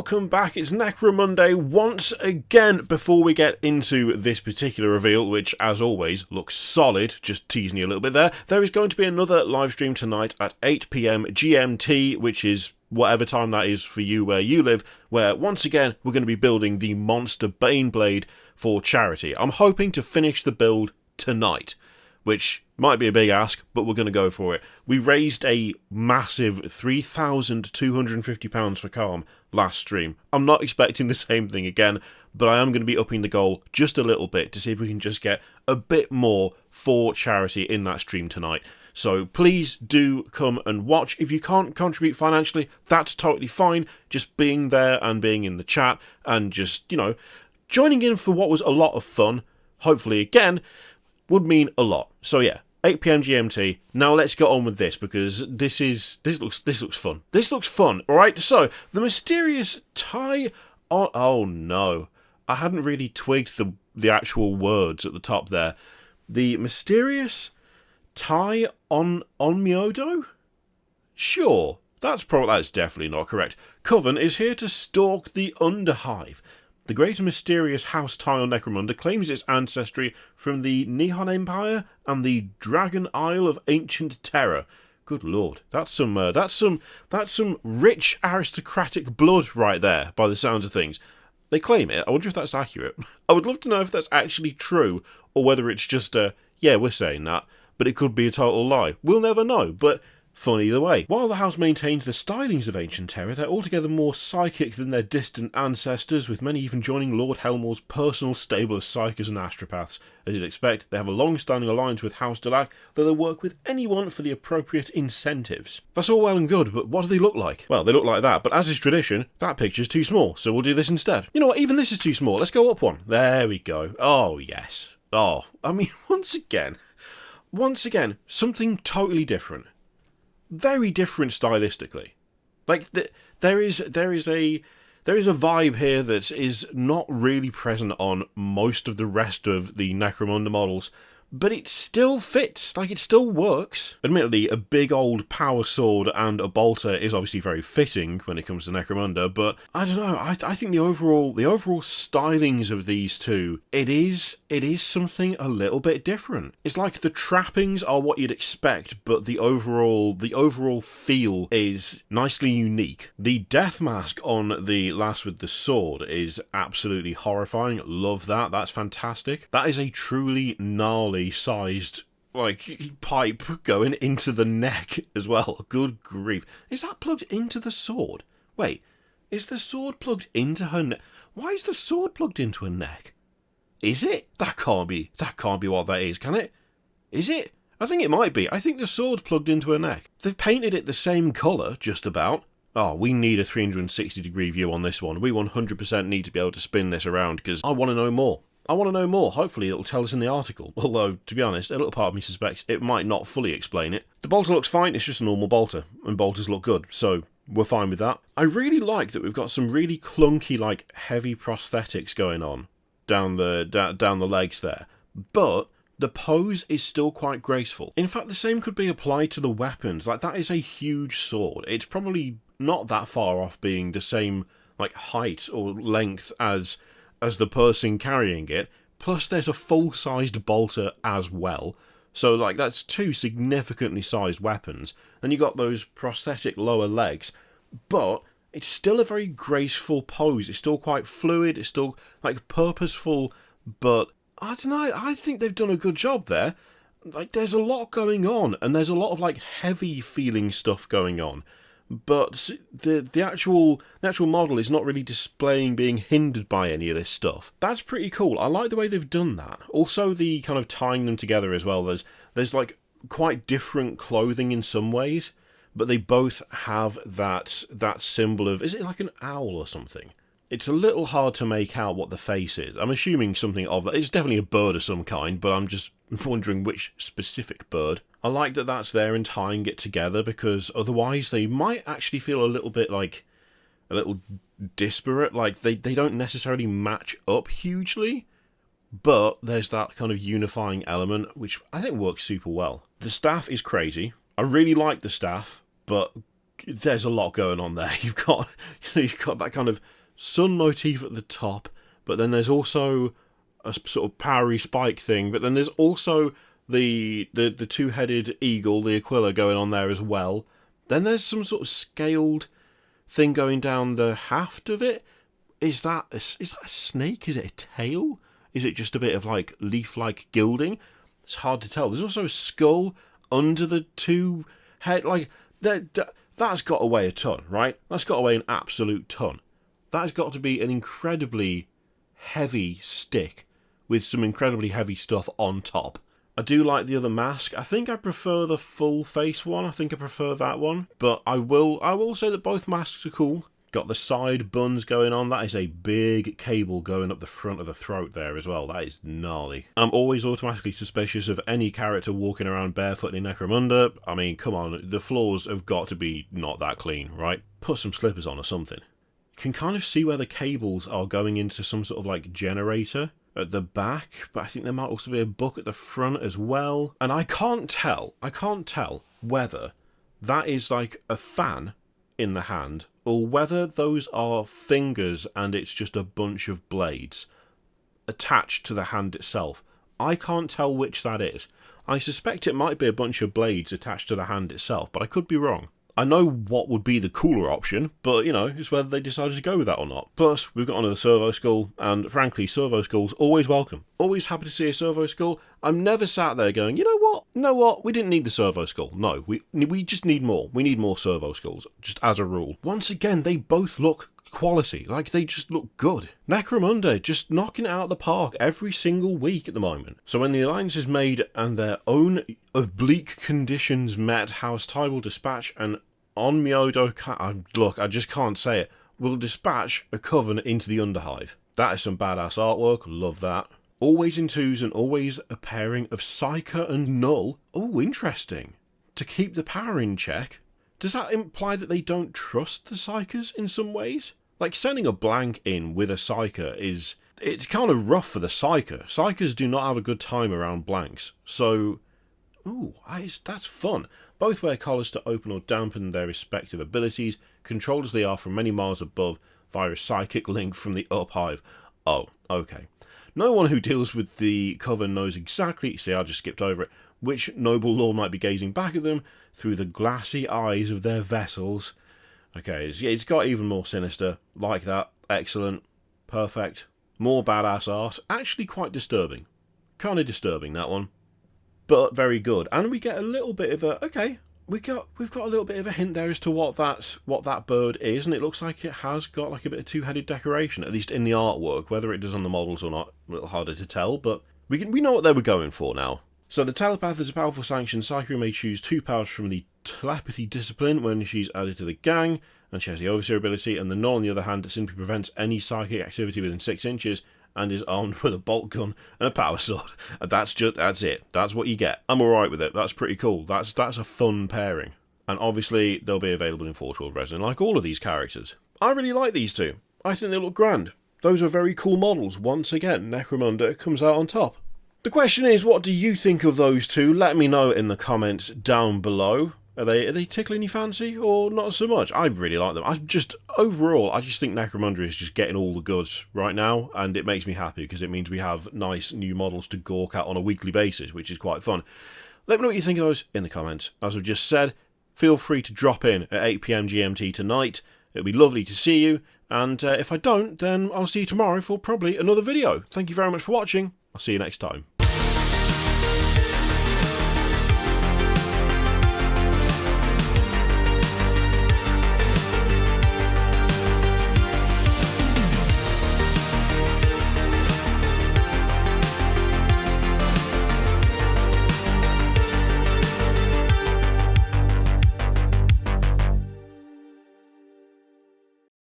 welcome back. It's Necromunday once again. Before we get into this particular reveal, which as always looks solid, just teasing you a little bit there is going to be another live stream tonight at 8 PM GMT, which is whatever time that is for you where you live, where once again we're going to be building the Monster Baneblade for charity. I'm hoping to finish the build tonight, which might be a big ask, but we're going to go for it. We raised a massive £3,250 for Calm last stream. I'm not expecting the same thing again, but I am going to be upping the goal just a little bit to see if we can just get a bit more for charity in that stream tonight. So please do come and watch. If you can't contribute financially, that's totally fine. Just being there and being in the chat and just, joining in for what was a lot of fun, hopefully again, would mean a lot. So yeah, 8 PM GMT. Now let's get on with this, because this looks fun. This looks fun, alright? So, the mysterious Ty oh no. I hadn't really twigged the actual words at the top there. The mysterious Ty Onmyodo? Sure, that's definitely not correct. Coven is here to stalk the Underhive. The great and mysterious House Ty on Necromunda claims its ancestry from the Nihon Empire and the Dragon Isle of Ancient Terror. Good lord, that's some rich aristocratic blood right there, by the sounds of things. They claim it. I wonder if that's accurate. I would love to know if that's actually true, or whether it's just yeah, we're saying that, but it could be a total lie. We'll never know, but fun either way. While the house maintains the stylings of Ancient Terror, they're altogether more psychic than their distant ancestors, with many even joining Lord Helmor's personal stable of psykers and astropaths. As you'd expect, they have a long-standing alliance with House Delac, though they work with anyone for the appropriate incentives. That's all well and good, but what do they look like? Well, they look like that, but as is tradition, that picture's too small, so we'll do this instead. You know what, even this is too small. Let's go up one. There we go. Oh, yes. Oh, I mean, once again, something totally different. Very different stylistically. Like, there is a vibe here that is not really present on most of the rest of the Necromunda models, but it still fits, like it still works. Admittedly, a big old power sword and a bolter is obviously very fitting when it comes to Necromunda, but I don't know, I think the overall stylings of these two, it is something a little bit different. It's like the trappings are what you'd expect, but the overall feel is nicely unique. The death mask on the lass with the sword is absolutely horrifying. Love that. That's fantastic. That is a truly gnarly sized pipe going into the neck as well. Good grief. Is that plugged into the sword? Wait, is the sword plugged into her neck? Why is the sword plugged into her neck? Is it? That can't be what that is, can it? Is it? I think it might be. I think the sword's plugged into her neck. They've painted it the same colour, just about. Oh, we need a 360-degree view on this one. We 100% need to be able to spin this around, because I want to know more. Hopefully it'll tell us in the article. Although, to be honest, a little part of me suspects it might not fully explain it. The bolter looks fine, it's just a normal bolter, and bolters look good, so we're fine with that. I really like that we've got some really clunky, heavy prosthetics going on down the legs there. But the pose is still quite graceful. In fact, the same could be applied to the weapons. That is a huge sword. It's probably not that far off being the same, height or length as the person carrying it, plus there's a full-sized bolter as well, so that's two significantly sized weapons, and you got those prosthetic lower legs, but it's still a very graceful pose. It's still quite fluid, it's still purposeful, but I don't know, I think they've done a good job there. There's a lot going on, and there's a lot of heavy feeling stuff going on. But the actual model is not really displaying being hindered by any of this stuff. That's pretty cool. I like the way they've done that. Also, the kind of tying them together as well. There's quite different clothing in some ways, but they both have that symbol of, is it like an owl or something? It's a little hard to make out what the face is. I'm assuming something of that. It's definitely a bird of some kind, but I'm just wondering which specific bird. I like that that's there and tying it together, because otherwise they might actually feel a little bit a little disparate. They don't necessarily match up hugely, but there's that kind of unifying element, which I think works super well. The staff is crazy. I really like the staff, but there's a lot going on there. You've got that kind of sun motif at the top, but then there's also a sort of powery spike thing, but then there's also the two-headed eagle, the Aquila, going on there as well. Then there's some sort of scaled thing going down the haft of it. Is that a snake? Is it a tail? Is it just a bit of like leaf-like gilding? It's hard to tell. There's also a skull under the two head. Like that's got to weigh a ton, right? That's got to weigh an absolute ton. That has got to be an incredibly heavy stick with some incredibly heavy stuff on top. I do like the other mask. I think I prefer the full face one. I think I prefer that one. But I will say that both masks are cool. Got the side buns going on. That is a big cable going up the front of the throat there as well. That is gnarly. I'm always automatically suspicious of any character walking around barefoot in Necromunda. I mean, come on, the floors have got to be not that clean, right? Put some slippers on or something. Can kind of see where the cables are going into some sort of like generator at the back, but I think there might also be a book at the front as well. And I can't tell whether that is like a fan in the hand or whether those are fingers and it's just a bunch of blades attached to the hand itself. I can't tell which that is. I suspect it might be a bunch of blades attached to the hand itself, but I could be wrong. I know what would be the cooler option, but, you know, it's whether they decided to go with that or not. Plus, we've got another servo skull, and frankly, servo skulls always welcome. Always happy to see a servo skull. I'm never sat there going, you know what, we didn't need the servo skull. No, we just need more. We need more servo skulls, just as a rule. Once again, they both look quality. Like, they just look good. Necromunda just knocking it out of the park every single week at the moment. So when the alliance is made and their own oblique conditions met, House Ty will dispatch an Onmyodo look, I just can't say it. Will dispatch a coven into the Underhive. That is some badass artwork. Love that. Always in twos and always a pairing of psyker and null. Oh, interesting. To keep the power in check. Does that imply that they don't trust the psykers in some ways? Like, sending a blank in with a psyker it's kind of rough for the psyker. Psykers do not have a good time around blanks. So, ooh, that's fun. Both wear collars to open or dampen their respective abilities, controlled as they are from many miles above via a psychic link from the Uphive. Oh, okay. No one who deals with the Coven knows exactly, see, I just skipped over it, which noble lord might be gazing back at them through the glassy eyes of their vessels. Okay, it's got even more sinister. Like that. Excellent. Perfect. More badass art. Actually quite disturbing. Kind of disturbing, that one. But very good. And we get a little bit of a... Okay, we've got a little bit of a hint there as to what that bird is. And it looks like it has got like a bit of two-headed decoration, at least in the artwork. Whether it does on the models or not, a little harder to tell. But we know what they were going for now. So the telepath is a powerful sanction. Psyker may choose 2 powers from the telepathy discipline when she's added to the gang, and she has the overseer ability, and the null, on the other hand, simply prevents any psychic activity within 6 inches, and is armed with a bolt gun and a power sword. And that's it. That's what you get. I'm alright with it. That's pretty cool. That's a fun pairing. And obviously, they'll be available in Forge World Resin, like all of these characters. I really like these two. I think they look grand. Those are very cool models. Once again, Necromunda comes out on top. The question is, what do you think of those two? Let me know in the comments down below. Are they tickling your fancy or not so much? I really like them. Overall, I just think Necromunda is just getting all the goods right now, and it makes me happy because it means we have nice new models to gawk at on a weekly basis, which is quite fun. Let me know what you think of those in the comments. As I've just said, feel free to drop in at 8 PM GMT tonight. It'll be lovely to see you, and if I don't, then I'll see you tomorrow for probably another video. Thank you very much for watching. I'll see you next time.